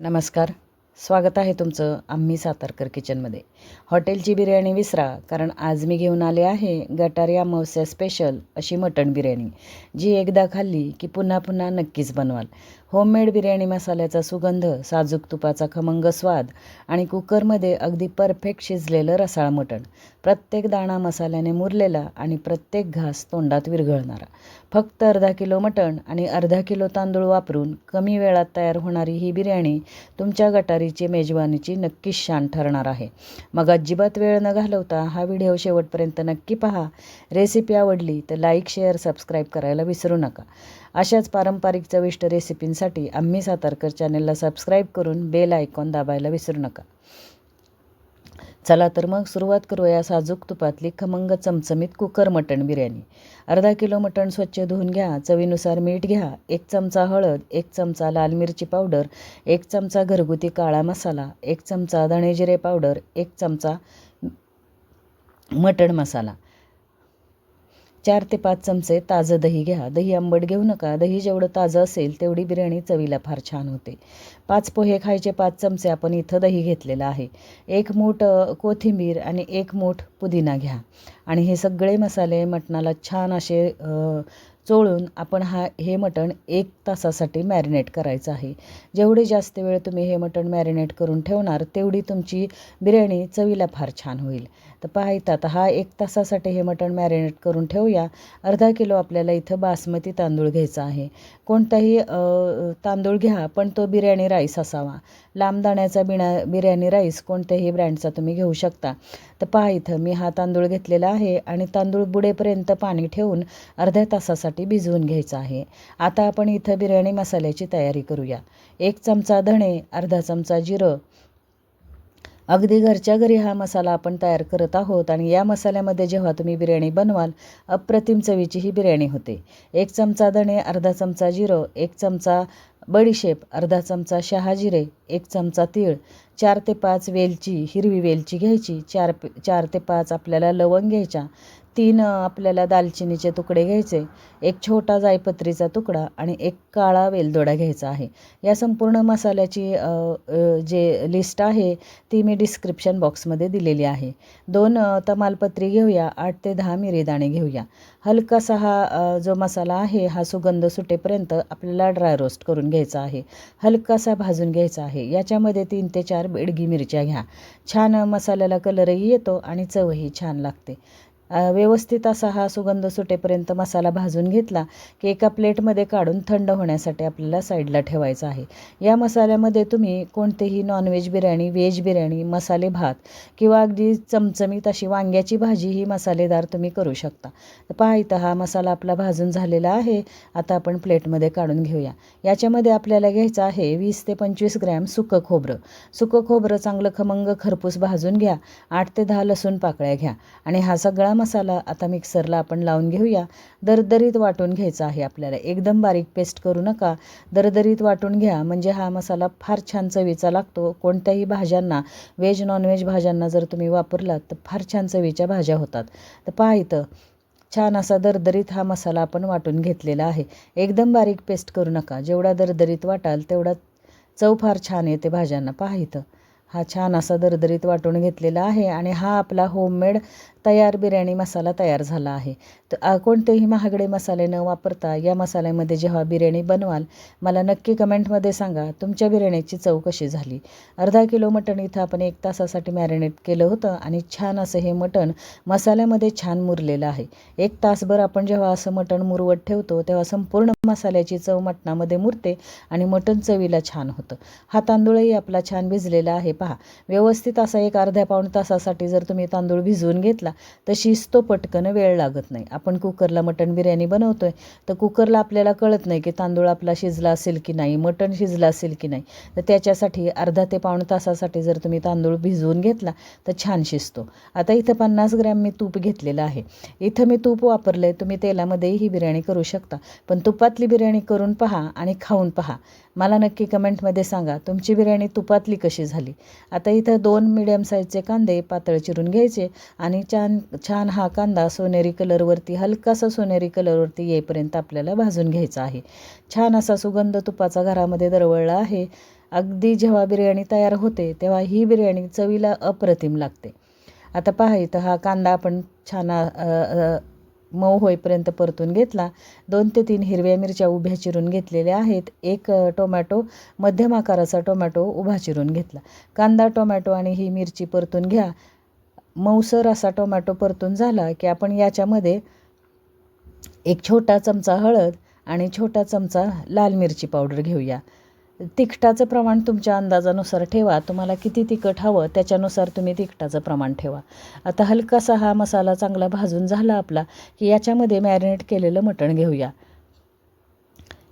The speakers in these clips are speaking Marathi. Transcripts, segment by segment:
नमस्कार. स्वागत आहे तुमचं आम्ही सातारकर किचनमध्ये. हॉटेलची बिर्याणी विसरा, कारण आज मी घेऊन आले आहे गटारी अमावस्या स्पेशल अशी मटण बिर्याणी, जी एकदा खाल्ली की पुन्हा पुन्हा नक्कीच बनवाल. होममेड बिर्याणी मसाल्याचा सुगंध, साजूक तुपाचा खमंग स्वाद आणि कुकरमध्ये अगदी परफेक्ट शिजलेलं रसाळ मटण. प्रत्येक दाणा मसाल्याने मुरलेला आणि प्रत्येक घास तोंडात विरघळणारा. फक्त अर्धा किलो मटण आणि अर्धा किलो तांदूळ वापरून कमी वेळात तयार होणारी ही बिर्याणी तुमच्या गटारीची मेजवानीची नक्कीच शान ठरणार आहे. मग अजिबात वेळ न घालवता हा व्हिडिओ शेवटपर्यंत नक्की पहा. रेसिपी आवडली तर लाईक, शेअर, सबस्क्राईब करायला विसरू नका. अशाच पारंपरिक चविष्ट रेसिपींसाठी आम्ही सातारकर चॅनलला सबस्क्राईब करून बेल आयकॉन दाबायला विसरू नका. चला तर मग सुरुवात करूया साजूक तुपातली खमंग चमचमीत कुकर मटण बिर्याणी. अर्धा किलो मटण स्वच्छ धुवून घ्या. चवीनुसार मीठ घ्या. 1 चमचा हळद, 1 चमचा लाल मिरची पावडर, 1 चमचा घरगुती काळा मसाला, 1 चमचा धणे जिरे पावडर, 1 चमचा मटण मसाला, 4 ते 5 चमचे ताजं दही घ्या. दही आंबट घेऊ नका. दही जेवढं ताजं असेल तेवढी बिर्याणी चवीला फार छान होते. 5 पोहे खायचे 5 चमचे आपण इथं दही घेतलेलं आहे. 1 मूठ कोथिंबीर आणि 1 मूठ पुदिना घ्या. आणि हे सगळे मसाले मटणाला छान असे चोळून आपण हे मटण 1 तासासाठी मॅरिनेट करायचं आहे. जेवढे जास्त वेळ तुम्ही हे मटण मॅरिनेट करून ठेवणार तेवढी तुमची बिर्याणी चवीला फार छान होईल. तर पाहता आता हा 1 तासासाठी हे मटण मॅरिनेट करून ठेवूया. अर्धा किलो आपल्याला इथं बासमती तांदूळ घ्यायचा आहे. कोणताही तांदूळ घ्या, पण तो बिर्याणी राईस असावा. लांब दाण्याचा बिर्याणी राईस कोणत्याही ब्रँडचा तुम्ही घेऊ शकता. तर पहा इथं मी हा तांदूळ घेतलेला आहे आणि तांदूळ बुडेपर्यंत पाणी ठेवून अर्ध्या तासासाठी भिजवून घ्यायचं आहे. आता आपण इथं बिर्याणी मसाल्याची तयारी करूया. 1 चमचा धणे, अर्धा चमचा जिरं. अगदी घरच्या घरी हा मसाला आपण तयार करत आहोत आणि या मसाल्यामध्ये जेव्हा तुम्ही बिर्याणी बनवाल अप्रतिम चवीची ही बिर्याणी होते. 1 चमचा धणे, अर्धा चमचा जिरं, 1 चमचा बडीशेप, अर्धा चमचा शहाजिरे, 1 चमचा तीळ, 4 ते 5 वेलची, हिरवी वेलची घ्यायची, 4 ते 5 आपल्याला लवंग घ्यायच्या, 3 आपल्याला दालचिनीचे तुकडे घ्यायचे, 1 छोटा जायपत्रीचा तुकडा आणि 1 काळा वेलदोडा घ्यायचा आहे. या संपूर्ण मसाल्याची जे लिस्ट आहे ती मी डिस्क्रिप्शन बॉक्समध्ये दिलेली आहे. 2 तमालपत्री घेऊया. 8 ते 10 मिरीदाणे घेऊया. हलकासा हा जो मसाला आहे हा सुगंध सुटेपर्यंत आपल्याला ड्राय रोस्ट करून घ्यायचा आहे. हलकासा भाजून घ्यायचा आहे. याच्यामध्ये 3 ते 4 बेडगी मिरच्या घ्या. छान मसाल्याला कलरही येतो आणि चवही छान लागते. व्यवस्थित असा हा सुगंध सुटेपर्यंत मसाला भाजून घेतला की एका प्लेटमध्ये काढून थंड होण्यासाठी आपल्याला साईडला ठेवायचा आहे. या मसाल्यामध्ये तुम्ही कोणतेही नॉनव्हेज बिर्याणी, व्हेज बिर्याणी, मसाले भात किंवा अगदी चमचमीत अशी वांग्याची भाजी ही मसालेदार तुम्ही करू शकता. तर पहा इथं हा मसाला आपला भाजून झालेला आहे. आता आपण प्लेटमध्ये काढून घेऊया. याच्यामध्ये आपल्याला घ्यायचं आहे 20 ते 25 ग्रॅम सुकं खोबरं. सुकं खोबरं चांगलं खमंग खरपूस भाजून घ्या. 8 ते 10 लसूण पाकळ्या घ्या आणि हा सगळा मसाला आता मिक्सरला आपण लावून घेऊया. दरदरीत वाटून घ्यायचा आहे आपल्याला. एकदम बारीक पेस्ट करू नका. दरदरीत वाटून घ्या, म्हणजे हा मसाला फार छान चवीचा लागतो. कोणत्याही भाज्यांना, व्हेज नॉनव्हेज भाज्यांना जर तुम्ही वापरलात तर फार छान चवीच्या भाज्या होतात. तर पहा इथं छान असा दरदरीत हा मसाला आपण वाटून घेतलेला आहे. एकदम बारीक पेस्ट करू नका. जेवढा दरदरीत वाटाल तेवढा चव फार छान येते भाज्यांना. पहा इथं हा छान असा दरदरीत वाटून घेतलेला आहे आणि हा आपला होममेड तयार बिर्याणी मसाला तयार झाला आहे. तर कोणतेही महागडे मसाले न वापरता या मसाल्यामध्ये जेव्हा बिर्याणी बनवाल मला नक्की कमेंटमध्ये सांगा तुमच्या बिर्याणीची चव कशी झाली. अर्धा किलो मटण इथं आपण 1 तासासाठी मॅरिनेट केलं होतं आणि छान असं हे मटण मसाल्यामध्ये छान मुरलेलं आहे. 1 तासभर आपण जेव्हा असं मटण मुरवत ठेवतो तेव्हा संपूर्ण मसाल्याची चव मटणामध्ये मुरते आणि मटण चवीला छान होतं. हा तांदूळही आपला छान भिजलेला आहे. पहा व्यवस्थित असा एक अर्ध्या पाऊण तासासाठी जर तुम्ही तांदूळ भिजवून घेतला तर शिजतो पटकन, वेळ लागत नाही. आपण कुकरला मटण बिर्याणी बनवतोय तर कुकरला आपल्याला कळत नाही की तांदूळ आपला शिजला असेल की नाही, मटण शिजलं असेल की नाही. तर त्याच्यासाठी अर्धा ते पाऊण तासासाठी जर तुम्ही तांदूळ भिजवून घेतला तर छान शिजतो. आता इथं 50 ग्रॅम मी तूप घेतलेलं आहे. इथं मी तूप वापरलं आहे. तुम्ही तेलामध्येही ही बिर्याणी करू शकता, पण तुपातली बिर्याणी करून पहा आणि खाऊन पहा. मला नक्की कमेंटमध्ये सांगा तुमची बिर्याणी तुपातली कशी झाली. आता इथं 2 मीडियम साईजचे कांदे पातळ चिरून घ्यायचे आणि छान हा कांदा सोनेरी कलरवरती, हलकासा सोनेरी कलरवरती येईपर्यंत आपल्याला भाजून घ्यायचा आहे. छान असा सुगंध तुपाचा घरामध्ये दरवळला आहे. अगदी जेव्हा बिर्याणी तयार होते तेव्हा ही बिर्याणी चवीला अप्रतिम लागते. आता पहा इथं हा कांदा आपण छान मऊ होईपर्यंत परतून घेतला. 2 ते 3 हिरव्या मिरच्या उभ्या चिरून घेतलेल्या आहेत. 1 टोमॅटो मध्यम आकाराचा टोमॅटो उभा चिरून घेतला. कांदा, टोमॅटो आणि ही मिरची परतून घ्या. मऊसर असा टोमॅटो परतून झाला की आपण याच्यामध्ये 1 छोटा चमचा हळद आणि छोटा चमचा लाल मिरची पावडर घेऊया. तिखटाचं प्रमाण तुमच्या अंदाजानुसार ठेवा. तुम्हाला किती तिखट हवं त्याच्यानुसार तुम्ही तिखटाचं प्रमाण ठेवा. आता हलकासा हा मसाला चांगला भाजून झाला आपला की याच्यामध्ये मॅरिनेट केलेलं मटण घेऊया.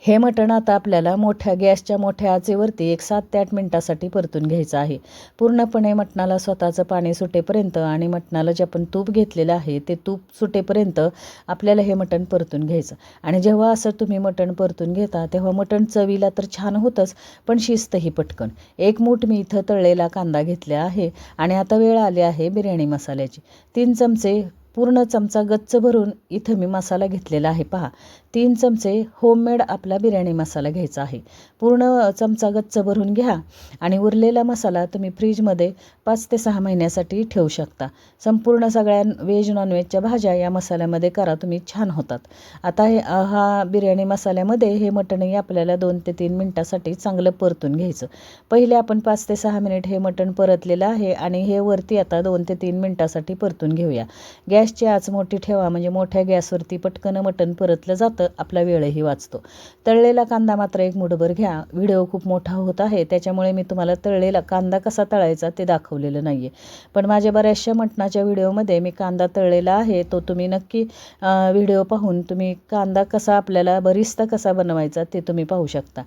हे मटण आता आपल्याला गॅसच्या मोठ्या आचेवरती 7 ते 8 मिनटासाठी परतून घ्यायचं आहे. पूर्णपणे मटणाला स्वतःचं पाणी सुटेपर्यंत आणि मटणाला जे आपण तूप घेतलेलं आहे ते तूप सुटेपर्यंत आपल्याला हे मटण परतून घ्यायचं. आणि जेव्हा असं तुम्ही मटण परतून घेता तेव्हा मटण चवीला तर छान होतंच, पण शिजतंही पटकन. 1 मूठ मी इथं तळलेला कांदा घेतला आहे. आणि आता वेळ आली आहे बिर्याणी मसाल्याची. 3 चमचे पूर्ण चमचा गच्च भरून इथं मी मसाला घेतलेला आहे. पहा, 3 चमचे होममेड आपला बिर्याणी मसाला घ्यायचा आहे. पूर्ण चमचा गच्च भरून घ्या आणि उरलेला मसाला तुम्ही फ्रीजमध्ये 5 ते 6 महिन्यासाठी ठेवू शकता. संपूर्ण सगळ्या व्हेज नॉनव्हेजच्या भाज्या या मसाल्यामध्ये करा तुम्ही, छान होतात. आता हा बिर्याणी मसाल्यामध्ये हे मटणही आपल्याला 2 ते 3 मिनटासाठी चांगलं परतून घ्यायचं. पहिले आपण 5 ते 6 मिनिट हे मटण परतलेलं आहे आणि हे वरती आता 2 ते 3 मिनटासाठी परतून घेऊया. गॅसची आच मोठी ठेवा, म्हणजे मोठ्या गॅसवरती पटकन मटण परतलं जातं, आपला वेळही वाचतो. तळलेला कांदा मात्र 1 मूठभर घ्या. व्हिडिओ खूप मोठा होत आहे त्याच्यामुळे मी तुम्हाला तळलेला कांदा कसा तळायचा ते दाखवलेलं नाही आहे. पण माझ्या बऱ्याचशा मटणाच्या व्हिडिओमध्ये मी कांदा तळलेला आहे, तो तुम्ही नक्की व्हिडिओ पाहून तुम्ही कांदा कसा आपल्याला बरिस्ता कसा बनवायचा ते तुम्ही पाहू शकता.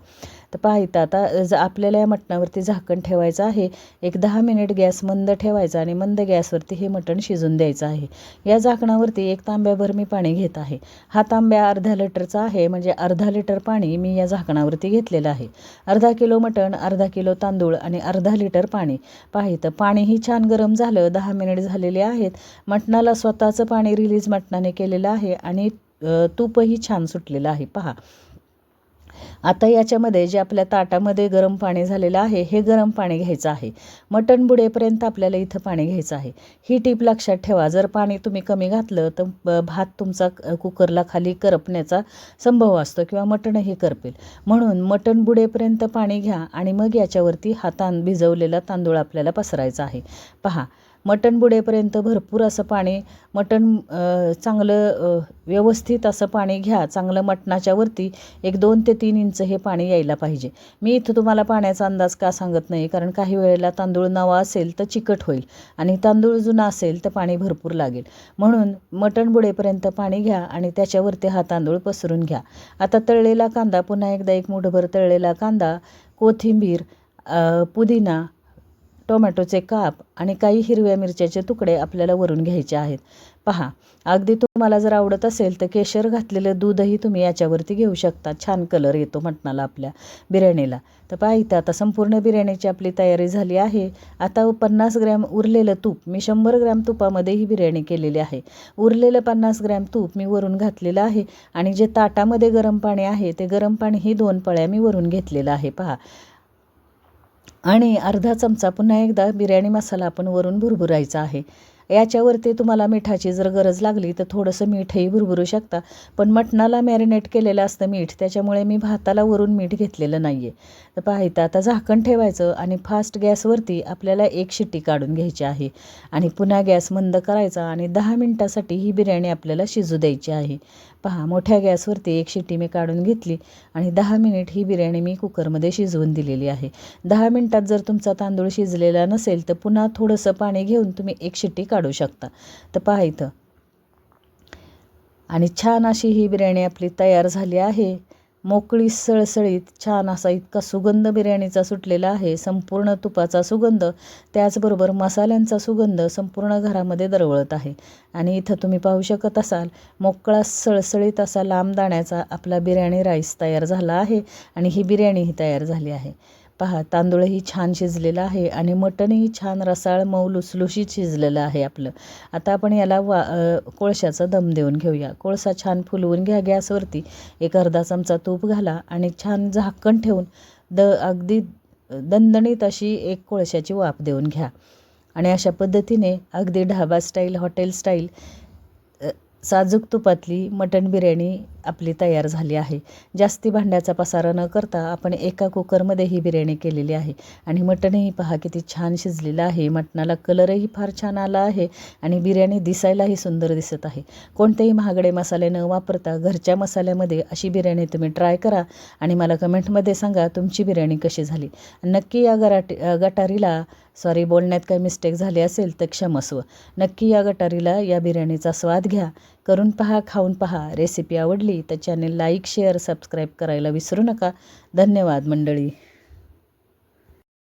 तर पहा इथं आता आपल्याला या मटणावरती झाकण ठेवायचं आहे. 10 मिनिट गॅस मंद ठेवायचा आणि मंद गॅसवरती हे मटण शिजून द्यायचं आहे. या झाकणावरती 1 तांब्याभर मी पाणी घेत आहे. हा तांब्या अर्धा लिटरचा आहे, म्हणजे अर्धा लिटर पाणी मी या झाकणावरती घेतलेलं आहे. अर्धा किलो मटण, अर्धा किलो तांदूळ आणि अर्धा लिटर पाणी. पहा इथं पाणीही छान गरम झालं. 10 मिनिट झालेले आहेत. मटणाला स्वतःचं पाणी रिलीज मटणाने केलेलं आहे आणि तूपही छान सुटलेलं आहे. पहा, आता याच्यामध्ये जे आपल्या ताटामध्ये गरम पाणी झालेलं आहे हे गरम पाणी घ्यायचं आहे. मटण बुडेपर्यंत आपल्याला इथं पाणी घ्यायचं आहे. ही टीप लक्षात ठेवा. जर पाणी तुम्ही कमी घातलं तर भात तुमचा कुकरला खाली करपण्याचा संभव असतो किंवा मटणही करपेल. म्हणून मटण बुडेपर्यंत पाणी घ्या आणि मग याच्यावरती भिजवलेला तांदूळ आपल्याला पसरायचा आहे. पहा, मटण बुडेपर्यंत भरपूर असं पाणी, मटण चांगलं व्यवस्थित असं पाणी घ्या. चांगलं मटणाच्या वरती 2 ते 3 इंच हे पाणी यायला पाहिजे. मी इथं तुम्हाला पाण्याचा अंदाज का सांगत नाही, कारण काही वेळेला तांदूळ नवा असेल तर चिकट होईल आणि तांदूळ जुना असेल तर पाणी भरपूर लागेल. म्हणून मटण बुडेपर्यंत पाणी घ्या आणि त्याच्यावरती हा तांदूळ पसरून घ्या. आता तळलेला कांदा, पुन्हा एकदा 1 मूठभर तळलेला कांदा, कोथिंबीर, पुदिना, टोमॅटोचे काप आणि काही हिरव्या मिरच्याचे तुकडे आपल्याला वरून घ्यायचे आहेत. पहा, अगदी तुम्हाला जर आवडत असेल तर केशर घातलेलं दूधही तुम्ही याच्यावरती घेऊ शकता. छान कलर येतो मटणाला आपल्या बिर्याणीला. तर पहा इथं आता संपूर्ण बिर्याणीची आपली तयारी झाली आहे. आता 50 ग्रॅम उरलेलं तूप, मी 100 ग्रॅम तुपामध्ये ही बिर्याणी केलेली आहे. उरलेलं 50 ग्रॅम तूप मी वरून घातलेलं आहे आणि जे ताटामध्ये गरम पाणी आहे ते गरम पाणी ही 2 पळ्या मी वरून घेतलेलं आहे. पहा, आणि अर्धा चमचा पुन्हा एकदा बिर्याणी मसाला आपण वरून भुरभुरायचा आहे. याच्यावरती तुम्हाला मिठाची जर गरज लागली तर थोडंसं मीठही भुरभुरू शकता, पण मटणाला मॅरिनेट केलेलं असतं मीठ, त्याच्यामुळे मी भाताला वरून मीठ घेतलेलं नाही आहे. तर पहा इथं आता झाकण ठेवायचं आणि फास्ट गॅसवरती आपल्याला 1 शिट्टी काढून घ्यायची आहे आणि पुन्हा गॅस मंद करायचा आणि 10 मिनटासाठी ही बिर्याणी आपल्याला शिजू द्यायची आहे. पहा, मोठ्या गॅसवरती 1 शिट्टी मी काढून घेतली आणि 10 मिनिट ही बिर्याणी मी कुकरमध्ये शिजवून दिलेली आहे. 10 मिनटात जर तुमचा तांदूळ शिजलेला नसेल तर पुन्हा थोडंसं पाणी घेऊन तुम्ही 1 शिट्टी काढू शकता. तर पहा इथं, आणि छान अशी ही बिर्याणी आपली तयार झाली आहे. मोकळी सळसळीत छान असा इतका सुगंध बिर्याणीचा सुटलेला आहे. संपूर्ण तुपाचा सुगंध, त्याचबरोबर मसाल्यांचा सुगंध संपूर्ण घरामध्ये दरवळत आहे. आणि इथं तुम्ही पाहू शकत असाल मोकळा सळसळीत असा लांब दाण्याचा आपला बिर्याणी राईस तयार झाला आहे आणि ही बिर्याणीही तयार झाली आहे. पहा, तांदूळही छान शिजलेला आहे आणि मटणही छान रसाळ मऊ लुसलुशीत शिजलेलं आहे आपलं. आता आपण याला कोळशाचा दम देऊन घेऊया. कोळसा छान फुलवून घ्या गॅसवरती. 1 अर्धा चमचा तूप घाला आणि छान झाकण ठेवून अगदी दणदणीत अशी एक कोळशाची वाफ देऊन घ्या. आणि अशा पद्धतीने अगदी ढाबा स्टाईल, हॉटेल स्टाईल साजूक तुपातली मटण बिर्याणी आपली तयार झाली आहे. जास्ती भांड्याचा पसारा न करता आपण एका कुकरमध्ये ही बिर्याणी केलेली आहे. आणि मटणही पहा किती छान शिजलेलं आहे. मटणाला कलरही फार छान आला आहे आणि बिर्याणी दिसायलाही सुंदर दिसत आहे. कोणतेही महागडे मसाले न वापरता घरच्या मसाल्यामध्ये अशी बिर्याणी तुम्ही ट्राय करा आणि मला कमेंटमध्ये सांगा तुमची बिर्याणी कशी झाली. नक्की या गटारीला बोलण्यात काही मिस्टेक झाली असेल तर क्षमस्व. नक्की या गटारीला या बिर्याणीचा स्वाद घ्या. करून पहा, खाऊन पहा. रेसिपी आवडली तर चॅनेल लाईक, शेअर, सबस्क्राईब करायला विसरू नका. धन्यवाद मंडळी.